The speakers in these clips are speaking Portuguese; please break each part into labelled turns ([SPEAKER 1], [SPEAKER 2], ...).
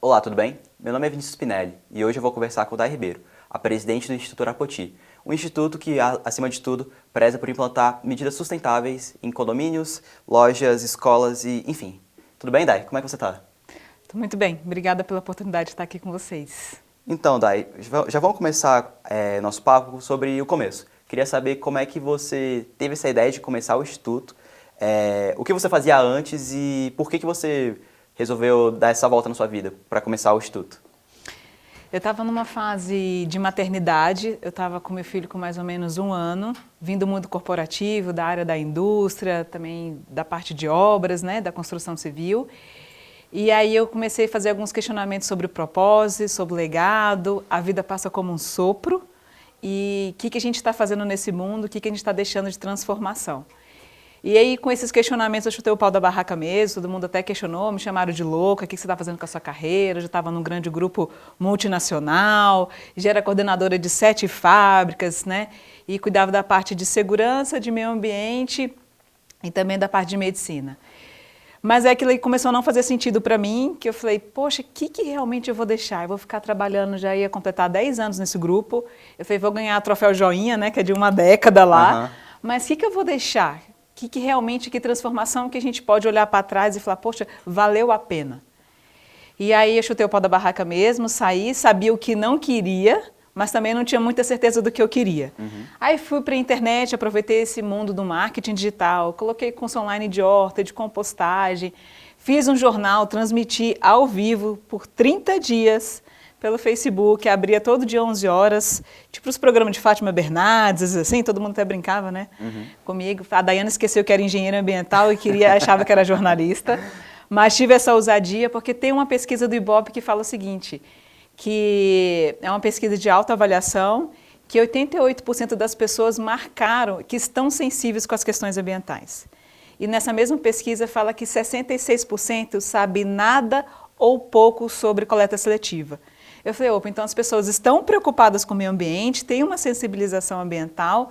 [SPEAKER 1] Olá, tudo bem? Meu nome é Vinícius Spinelli e hoje eu vou conversar com o Dai Ribeiro, a presidente do Instituto Arapoti, um instituto que, acima de tudo, preza por implantar medidas sustentáveis em condomínios, lojas, escolas e, enfim. Tudo bem, Dai? Como é que você está?
[SPEAKER 2] Estou muito bem, obrigada pela oportunidade de estar aqui com vocês.
[SPEAKER 1] Então, Dai, já vamos começar nosso papo sobre o começo. Queria saber como é que você teve essa ideia de começar o instituto, o que você fazia antes e por que você resolveu dar essa volta na sua vida para começar o instituto.
[SPEAKER 2] Eu estava numa fase de maternidade, eu estava com meu filho com mais ou menos 1 ano, vindo do mundo corporativo, da área da indústria, também da parte de obras, né, da construção civil. E aí eu comecei a fazer alguns questionamentos sobre o propósito, sobre o legado, a vida passa como um sopro, e o que a gente está fazendo nesse mundo, o que a gente está deixando de transformação. E aí, com esses questionamentos, eu chutei o pau da barraca mesmo, todo mundo até questionou, me chamaram de louca, o que você está fazendo com a sua carreira? Eu já estava num grande grupo multinacional, já era coordenadora de 7 fábricas, né? E cuidava da parte de segurança, de meio ambiente e também da parte de medicina. Mas é aquilo que começou a não fazer sentido para mim, que eu falei, poxa, o que realmente eu vou deixar? Eu vou ficar trabalhando, já ia completar 10 anos nesse grupo, eu falei, vou ganhar o troféu Joinha, né, que é de uma década lá, mas o que eu vou deixar? Que realmente, que transformação que a gente pode olhar para trás e falar, poxa, valeu a pena. E aí eu chutei o pau da barraca mesmo, saí, sabia o que não queria, mas também não tinha muita certeza do que eu queria. Aí fui para a internet, aproveitei esse mundo do marketing digital, coloquei curso online de horta, de compostagem, fiz um jornal, transmiti ao vivo por 30 dias, pelo Facebook, abria todo dia 11 horas, tipo os programas de Fátima Bernardes, assim, todo mundo até brincava, né, comigo. A Daiana esqueceu que era engenheira ambiental e achava que era jornalista, mas tive essa ousadia porque tem uma pesquisa do Ibope que fala o seguinte, que é uma pesquisa de autoavaliação, que 88% das pessoas marcaram que estão sensíveis com as questões ambientais. E nessa mesma pesquisa fala que 66% sabe nada ou pouco sobre coleta seletiva. Eu falei, opa, então as pessoas estão preocupadas com o meio ambiente, têm uma sensibilização ambiental,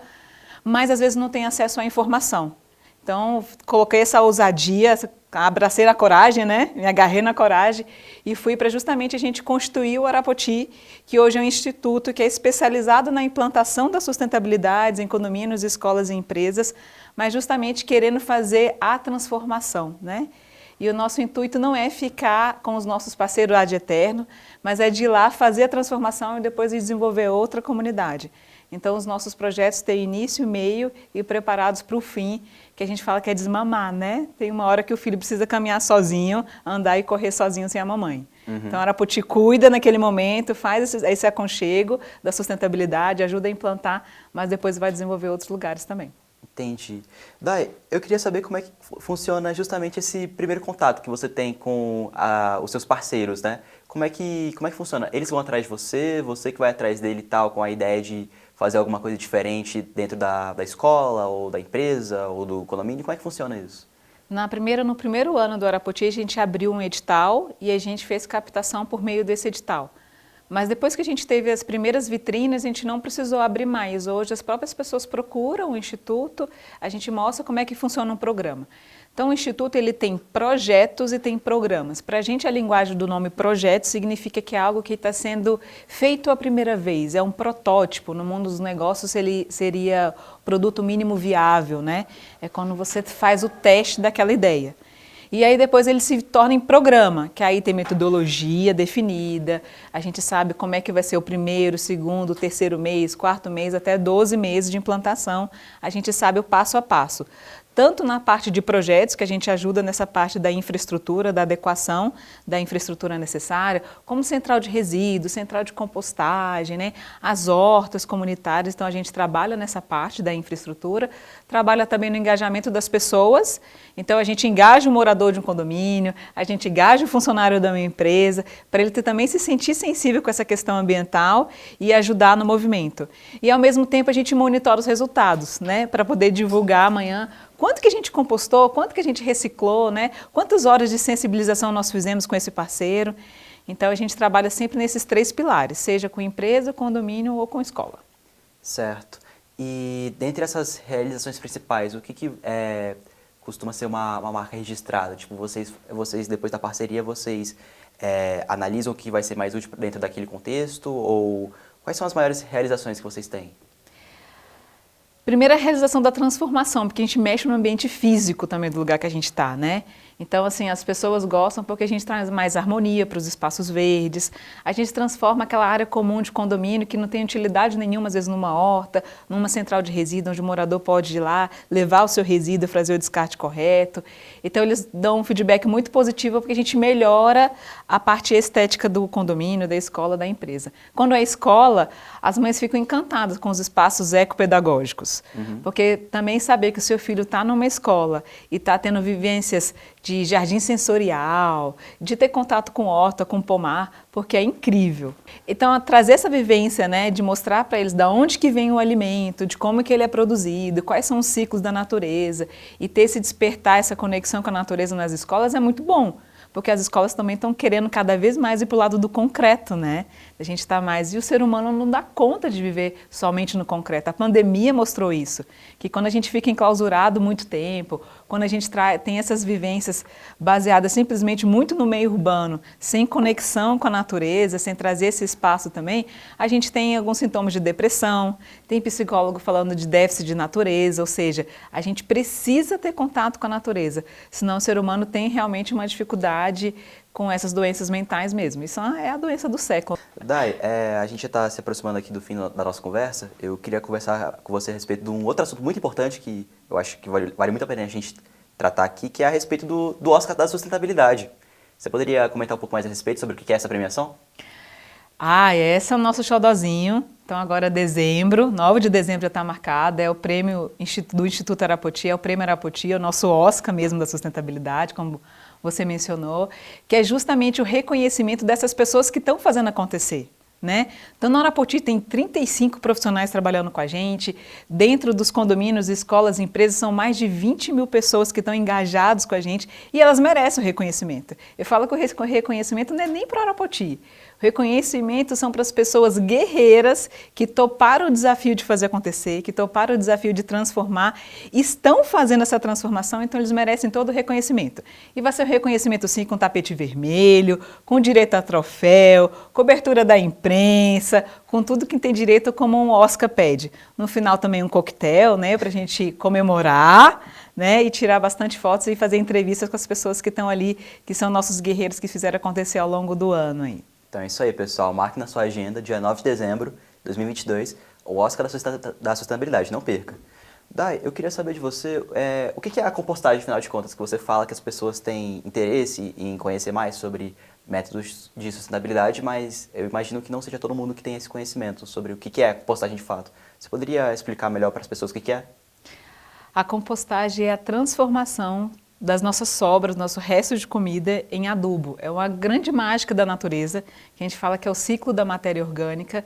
[SPEAKER 2] mas às vezes não têm acesso à informação. Então, coloquei essa ousadia, abracei a coragem, né? Me agarrei na coragem e fui para justamente a gente construir o Arapoti, que hoje é um instituto que é especializado na implantação da sustentabilidade em condomínios, escolas e empresas, mas justamente querendo fazer a transformação, né? E o nosso intuito não é ficar com os nossos parceiros ad eterno, mas é de ir lá fazer a transformação e depois desenvolver outra comunidade. Então, os nossos projetos têm início, meio e preparados para o fim, que a gente fala que é desmamar, né? Tem uma hora que o filho precisa caminhar sozinho, andar e correr sozinho sem a mamãe. Então, a Arapoti cuida naquele momento, faz esse aconchego da sustentabilidade, ajuda a implantar, mas depois vai desenvolver outros lugares também.
[SPEAKER 1] Entendi. Dai, eu queria saber como é que funciona justamente esse primeiro contato que você tem com os seus parceiros, né? Como é que funciona? Eles vão atrás de você, você que vai atrás dele e tal, com a ideia de fazer alguma coisa diferente dentro da escola, ou da empresa, ou do condomínio? Como é que funciona isso?
[SPEAKER 2] No primeiro ano do Arapoti, a gente abriu um edital e a gente fez captação por meio desse edital. Mas depois que a gente teve as primeiras vitrines, a gente não precisou abrir mais. Hoje as próprias pessoas procuram o Instituto, a gente mostra como é que funciona um programa. Então o Instituto ele tem projetos e tem programas. Para a gente a linguagem do nome projeto significa que é algo que está sendo feito a primeira vez, é um protótipo. No mundo dos negócios ele seria produto mínimo viável, né? É quando você faz o teste daquela ideia. E aí depois ele se torna em programa, que aí tem metodologia definida, a gente sabe como é que vai ser o primeiro, segundo, terceiro mês, quarto mês, até 12 meses de implantação, a gente sabe o passo a passo. Tanto na parte de projetos, que a gente ajuda nessa parte da infraestrutura, da adequação da infraestrutura necessária, como central de resíduos, central de compostagem, né? As hortas comunitárias, então a gente trabalha nessa parte da infraestrutura, trabalha também no engajamento das pessoas, então a gente engaja o morador de um condomínio, a gente engaja o funcionário da minha empresa, para ele também se sentir sensível com essa questão ambiental e ajudar no movimento. E ao mesmo tempo a gente monitora os resultados, né? Para poder divulgar amanhã quanto que a gente compostou, quanto que a gente reciclou, né? Quantas horas de sensibilização nós fizemos com esse parceiro. Então, a gente trabalha sempre nesses 3 pilares, seja com empresa, condomínio ou com escola.
[SPEAKER 1] Certo. E dentre essas realizações principais, o que costuma ser uma marca registrada? Tipo, vocês depois da parceria, vocês analisam o que vai ser mais útil dentro daquele contexto? Ou quais são as maiores realizações que vocês têm?
[SPEAKER 2] Primeiro, a realização da transformação, porque a gente mexe no ambiente físico também do lugar que a gente está, né? Então, assim, as pessoas gostam porque a gente traz mais harmonia para os espaços verdes, a gente transforma aquela área comum de condomínio que não tem utilidade nenhuma, às vezes numa horta, numa central de resíduo, onde o morador pode ir lá, levar o seu resíduo e fazer o descarte correto. Então, eles dão um feedback muito positivo porque a gente melhora a parte estética do condomínio, da escola, da empresa. Quando é escola, as mães ficam encantadas com os espaços ecopedagógicos, porque também saber que o seu filho está numa escola e está tendo vivências de jardim sensorial, de ter contato com horta, com pomar, porque é incrível. Então, trazer essa vivência, né, de mostrar para eles de onde que vem o alimento, de como que ele é produzido, quais são os ciclos da natureza, e ter esse despertar, essa conexão com a natureza nas escolas é muito bom, porque as escolas também estão querendo cada vez mais ir para o lado do concreto, né? A gente está mais... E o ser humano não dá conta de viver somente no concreto. A pandemia mostrou isso, que quando a gente fica enclausurado muito tempo, quando a gente tem essas vivências baseadas simplesmente muito no meio urbano, sem conexão com a natureza, sem trazer esse espaço também, a gente tem alguns sintomas de depressão, tem psicólogo falando de déficit de natureza, ou seja, a gente precisa ter contato com a natureza, senão o ser humano tem realmente uma dificuldade com essas doenças mentais mesmo. Isso é a doença do século.
[SPEAKER 1] Dai, a gente já está se aproximando aqui do fim da nossa conversa. Eu queria conversar com você a respeito de um outro assunto muito importante que eu acho que vale muito a pena a gente tratar aqui, que é a respeito do Oscar da sustentabilidade. Você poderia comentar um pouco mais a respeito sobre o que é essa premiação?
[SPEAKER 2] Esse é o nosso xodozinho. Então agora dezembro, 9 de dezembro já está marcado, é o prêmio do Instituto Arapoti, é o prêmio Arapoti, é o nosso Oscar mesmo da sustentabilidade, como você mencionou, que é justamente o reconhecimento dessas pessoas que estão fazendo acontecer, né? Então, na Arapoti tem 35 profissionais trabalhando com a gente, dentro dos condomínios, escolas, empresas, são mais de 20 mil pessoas que estão engajadas com a gente e elas merecem o reconhecimento. Eu falo que o reconhecimento não é nem para o Arapoti. O reconhecimento são para as pessoas guerreiras que toparam o desafio de fazer acontecer, que toparam o desafio de transformar, estão fazendo essa transformação, então eles merecem todo o reconhecimento. E vai ser um reconhecimento sim com tapete vermelho, com direito a troféu, cobertura da imprensa, com tudo que tem direito como um Oscar pede. No final também um coquetel, né, para a gente comemorar, né, e tirar bastante fotos e fazer entrevistas com as pessoas que estão ali, que são nossos guerreiros que fizeram acontecer ao longo do ano aí.
[SPEAKER 1] Então é isso aí, pessoal. Marque na sua agenda, dia 9 de dezembro de 2022, o Oscar da Sustentabilidade. Não perca. Dai, eu queria saber de você, o que é a compostagem, afinal de contas, que você fala que as pessoas têm interesse em conhecer mais sobre métodos de sustentabilidade, mas eu imagino que não seja todo mundo que tem esse conhecimento sobre o que é a compostagem de fato. Você poderia explicar melhor para as pessoas o que é?
[SPEAKER 2] A compostagem é a transformação das nossas sobras, nosso resto de comida em adubo. É uma grande mágica da natureza, que a gente fala que é o ciclo da matéria orgânica,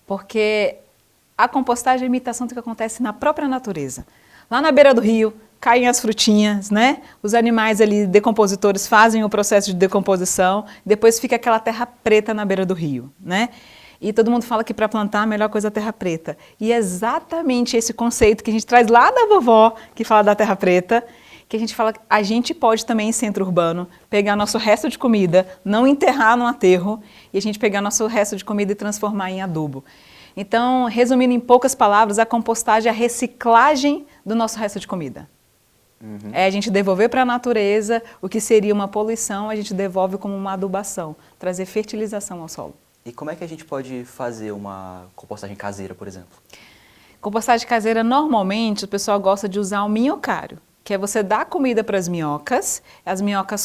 [SPEAKER 2] porque a compostagem é a imitação do que acontece na própria natureza. Lá na beira do rio, caem as frutinhas, né? Os animais ali, decompositores, fazem o processo de decomposição, depois fica aquela terra preta na beira do rio, né? E todo mundo fala que para plantar a melhor coisa é a terra preta. E é exatamente esse conceito que a gente traz lá da vovó, que fala da terra preta, que a gente fala que a gente pode também, em centro urbano, pegar nosso resto de comida, não enterrar no aterro, e a gente pegar nosso resto de comida e transformar em adubo. Então, resumindo em poucas palavras, a compostagem é a reciclagem do nosso resto de comida. É a gente devolver para a natureza o que seria uma poluição, a gente devolve como uma adubação, trazer fertilização ao solo.
[SPEAKER 1] E como é que a gente pode fazer uma compostagem caseira, por exemplo?
[SPEAKER 2] Compostagem caseira, normalmente, o pessoal gosta de usar o minhocário, que é você dar comida para as minhocas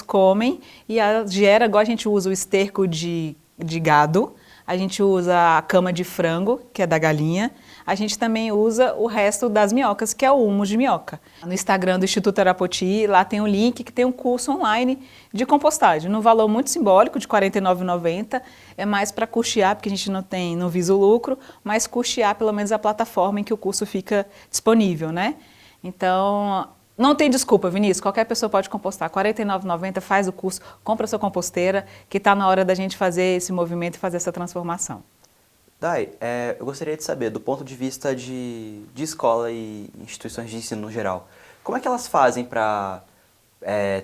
[SPEAKER 2] comem e gera, igual a gente usa o esterco de gado, a gente usa a cama de frango, que é da galinha, a gente também usa o resto das minhocas, que é o humus de minhoca. No Instagram do Instituto Arapoti, lá tem um link que tem um curso online de compostagem, num valor muito simbólico, de R$ 49,90, é mais para custear, porque a gente não visa o lucro, mas custear pelo menos a plataforma em que o curso fica disponível, né? Então, não tem desculpa, Vinícius, qualquer pessoa pode compostar, R$ 49,90, faz o curso, compra sua composteira, que está na hora da gente fazer esse movimento e fazer essa transformação.
[SPEAKER 1] Dai, eu gostaria de saber, do ponto de vista de escola e instituições de ensino no geral, como é que elas fazem para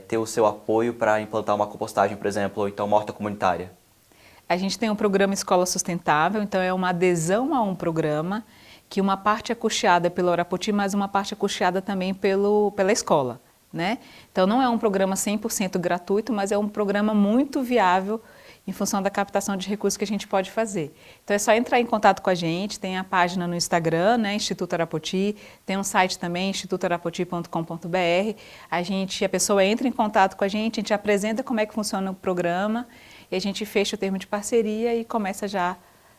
[SPEAKER 1] ter o seu apoio para implantar uma compostagem, por exemplo, ou então uma horta comunitária?
[SPEAKER 2] A gente tem um programa Escola Sustentável, então é uma adesão a um programa que uma parte é custeada pela Orapoti, mas uma parte é custeada também pela escola, né? Então não é um programa 100% gratuito, mas é um programa muito viável em função da captação de recursos que a gente pode fazer. Então é só entrar em contato com a gente, tem a página no Instagram, né, Instituto Arapoti, tem um site também, institutoarapoti.com.br. A pessoa entra em contato com a gente apresenta como é que funciona o programa e a gente fecha o termo de parceria e começa já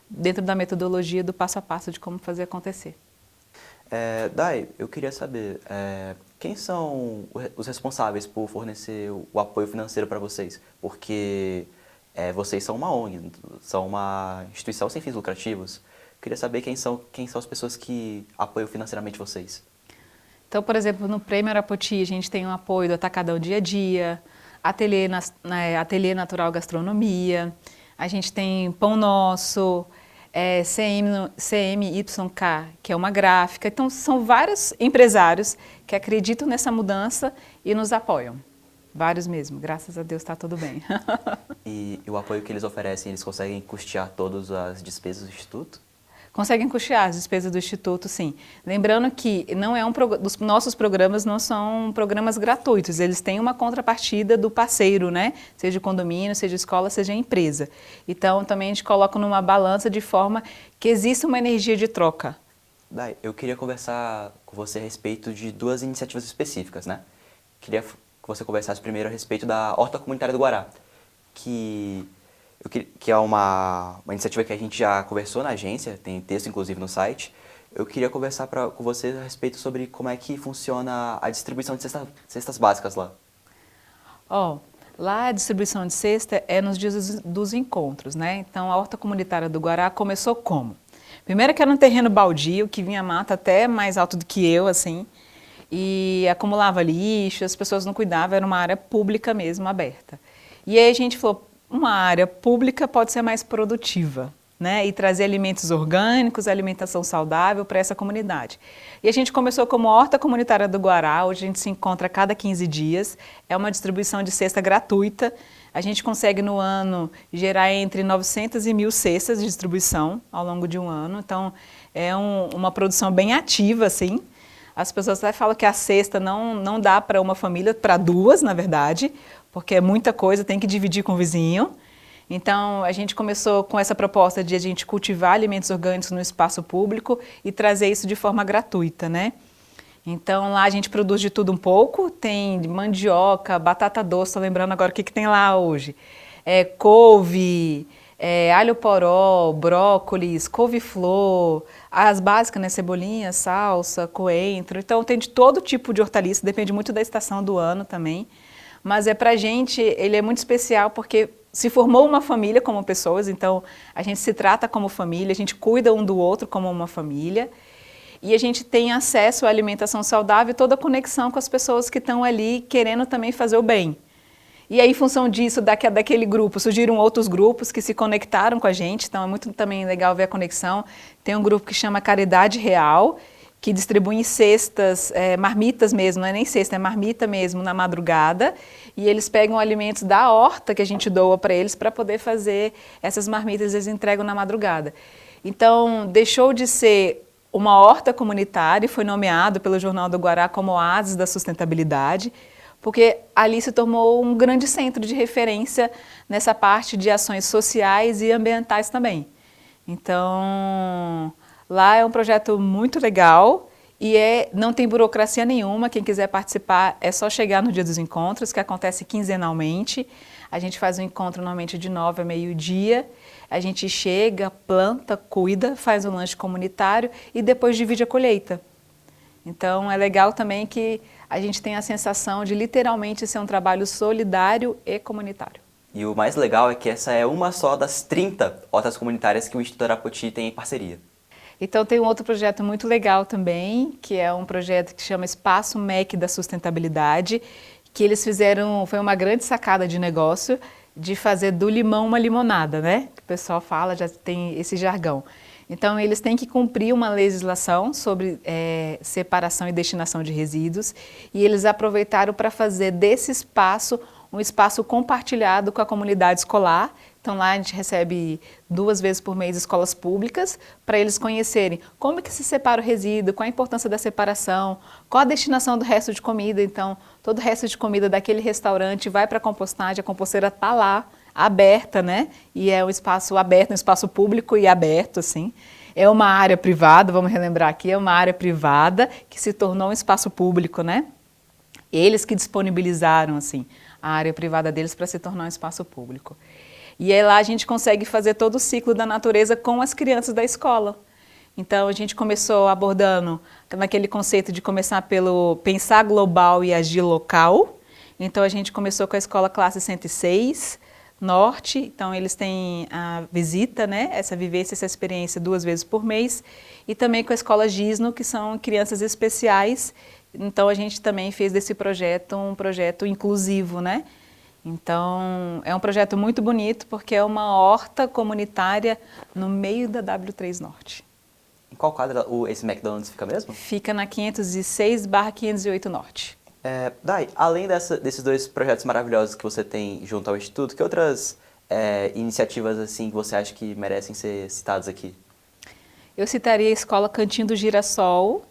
[SPEAKER 2] dentro da metodologia do passo a passo de como fazer acontecer.
[SPEAKER 1] Dai, eu queria saber, quem são os responsáveis por fornecer o apoio financeiro para vocês? Porque vocês são uma ONG, são uma instituição sem fins lucrativos. Eu queria saber quem são as pessoas que apoiam financeiramente vocês.
[SPEAKER 2] Então, por exemplo, no Prêmio Arapoti, a gente tem um apoio do Atacadão Dia a Dia, Ateliê Natural Gastronomia, a gente tem Pão Nosso, CMYK, que é uma gráfica. Então, são vários empresários que acreditam nessa mudança e nos apoiam. Vários mesmo, graças a Deus está tudo bem.
[SPEAKER 1] E o apoio que eles oferecem, eles conseguem custear todas as despesas do Instituto?
[SPEAKER 2] Conseguem custear as despesas do Instituto, sim. Lembrando que os nossos programas não são programas gratuitos, eles têm uma contrapartida do parceiro, né? Seja condomínio, seja escola, seja empresa. Então, também a gente coloca numa balança de forma que exista uma energia de troca.
[SPEAKER 1] Dai, eu queria conversar com você a respeito de duas iniciativas específicas, né? Queria que você conversasse primeiro a respeito da Horta Comunitária do Guará, que é uma iniciativa que a gente já conversou na agência, tem texto inclusive no site. Eu queria conversar com você a respeito sobre como é que funciona a distribuição de cestas básicas lá.
[SPEAKER 2] Lá a distribuição de cesta é nos dias dos encontros, né? Então a Horta Comunitária do Guará começou como? Primeiro que era um terreno baldio, que vinha mata até mais alto do que eu, assim, e acumulava lixo, as pessoas não cuidavam, era uma área pública mesmo, aberta. E aí a gente falou, uma área pública pode ser mais produtiva, né? E trazer alimentos orgânicos, alimentação saudável para essa comunidade. E a gente começou como Horta Comunitária do Guará, hoje a gente se encontra a cada 15 dias, é uma distribuição de cesta gratuita. A gente consegue no ano gerar entre 900 e 1.000 cestas de distribuição ao longo de um ano, então é uma produção bem ativa, assim. As pessoas até falam que a cesta não dá para uma família, para duas, na verdade, porque é muita coisa, tem que dividir com o vizinho. Então, a gente começou com essa proposta de a gente cultivar alimentos orgânicos no espaço público e trazer isso de forma gratuita, né? Então, lá a gente produz de tudo um pouco, tem mandioca, batata doce, estou lembrando agora o que tem lá hoje. Couve, alho poró, brócolis, couve-flor, as básicas, né, cebolinha, salsa, coentro. Então, tem de todo tipo de hortaliça, depende muito da estação do ano também. Mas pra gente, ele é muito especial porque se formou uma família como pessoas, então a gente se trata como família, a gente cuida um do outro como uma família e a gente tem acesso à alimentação saudável e toda a conexão com as pessoas que estão ali querendo também fazer o bem. E aí, em função disso, daquele grupo, surgiram outros grupos que se conectaram com a gente, então é muito também legal ver a conexão. Tem um grupo que chama Caridade Real, que distribuem cestas, marmitas mesmo, não é nem cesta, é marmita mesmo, na madrugada, e eles pegam alimentos da horta que a gente doa para eles para poder fazer essas marmitas, eles entregam na madrugada. Então, deixou de ser uma horta comunitária e foi nomeado pelo Jornal do Guará como Oásis da Sustentabilidade, porque ali se tornou um grande centro de referência nessa parte de ações sociais e ambientais também. Então, lá é um projeto muito legal e não tem burocracia nenhuma. Quem quiser participar é só chegar no dia dos encontros, que acontece quinzenalmente. A gente faz um encontro normalmente de 9 a meio-dia. A gente chega, planta, cuida, faz um lanche comunitário e depois divide a colheita. Então é legal também que a gente tem a sensação de literalmente ser um trabalho solidário e comunitário.
[SPEAKER 1] E o mais legal é que essa é uma só das 30 hortas comunitárias que o Instituto Arapoti tem em parceria.
[SPEAKER 2] Então tem um outro projeto muito legal também, que é um projeto que chama Espaço MEC da Sustentabilidade, que eles fizeram, foi uma grande sacada de negócio, de fazer do limão uma limonada, né? Que o pessoal fala, já tem esse jargão. Então, eles têm que cumprir uma legislação sobre separação e destinação de resíduos e eles aproveitaram para fazer desse espaço um espaço compartilhado com a comunidade escolar. Então, lá a gente recebe 2 vezes por mês escolas públicas para eles conhecerem como é que se separa o resíduo, qual a importância da separação, qual a destinação do resto de comida. Então, todo o resto de comida daquele restaurante vai para a compostagem, a composteira está lá, aberta, né? E é um espaço aberto, um espaço público e aberto, assim. É uma área privada, vamos relembrar aqui, é uma área privada que se tornou um espaço público, né? Eles que disponibilizaram, assim, a área privada deles para se tornar um espaço público. E aí lá a gente consegue fazer todo o ciclo da natureza com as crianças da escola. Então a gente começou abordando naquele conceito de começar pelo pensar global e agir local. Então a gente começou com a escola classe 106, Norte, então eles têm a visita, né, essa vivência, essa experiência 2 vezes por mês, e também com a escola Gisno, que são crianças especiais. Então a gente também fez desse projeto um projeto inclusivo, né? Então é um projeto muito bonito porque é uma horta comunitária no meio da W3 Norte.
[SPEAKER 1] Em qual quadra esse McDonald's fica mesmo?
[SPEAKER 2] Fica na 506/508 Norte.
[SPEAKER 1] Dai, além desses 2 projetos maravilhosos que você tem junto ao Instituto, que outras iniciativas assim que você acha que merecem ser citadas aqui?
[SPEAKER 2] Eu citaria a escola Cantinho do Girassol,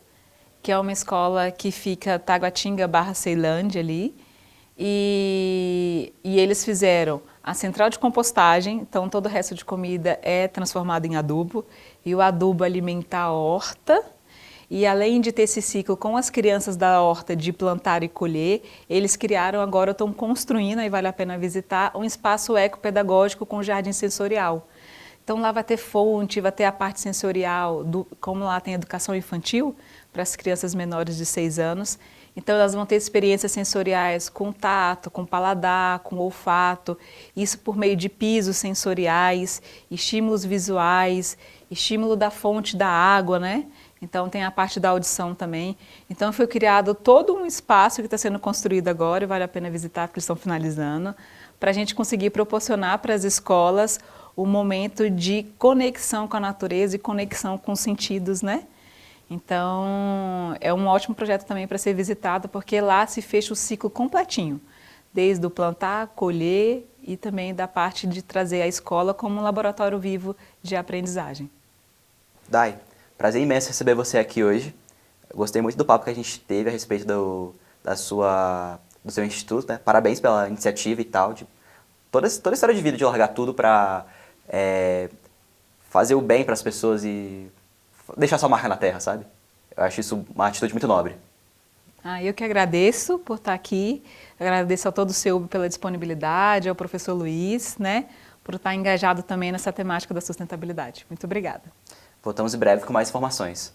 [SPEAKER 2] que é uma escola que fica Taguatinga/Ceilândia ali, e eles fizeram a central de compostagem, então todo o resto de comida é transformado em adubo, e o adubo alimenta a horta. E além de ter esse ciclo com as crianças da horta de plantar e colher, eles criaram, agora estão construindo, aí vale a pena visitar, um espaço ecopedagógico com jardim sensorial. Então lá vai ter fonte, vai ter a parte sensorial, como lá tem educação infantil para as crianças menores de 6 anos. Então elas vão ter experiências sensoriais com tato, com paladar, com olfato, isso por meio de pisos sensoriais, estímulos visuais, estímulo da fonte da água, né? Então tem a parte da audição também. Então foi criado todo um espaço que está sendo construído agora, e vale a pena visitar porque eles estão finalizando, para a gente conseguir proporcionar para as escolas o momento de conexão com a natureza e conexão com os sentidos, né? Então é um ótimo projeto também para ser visitado, porque lá se fecha o ciclo completinho, desde o plantar, colher e também da parte de trazer a escola como um laboratório vivo de aprendizagem.
[SPEAKER 1] Dai, prazer imenso receber você aqui hoje. Eu gostei muito do papo que a gente teve a respeito do seu instituto, né? Parabéns pela iniciativa e tal, de toda a história de vida, de largar tudo para fazer o bem para as pessoas e deixar sua marca na terra, sabe? Eu acho isso uma atitude muito nobre.
[SPEAKER 2] Eu que agradeço por estar aqui, agradeço a todo o seu pela disponibilidade, ao professor Luiz, né, por estar engajado também nessa temática da sustentabilidade. Muito obrigada.
[SPEAKER 1] Voltamos em breve com mais informações.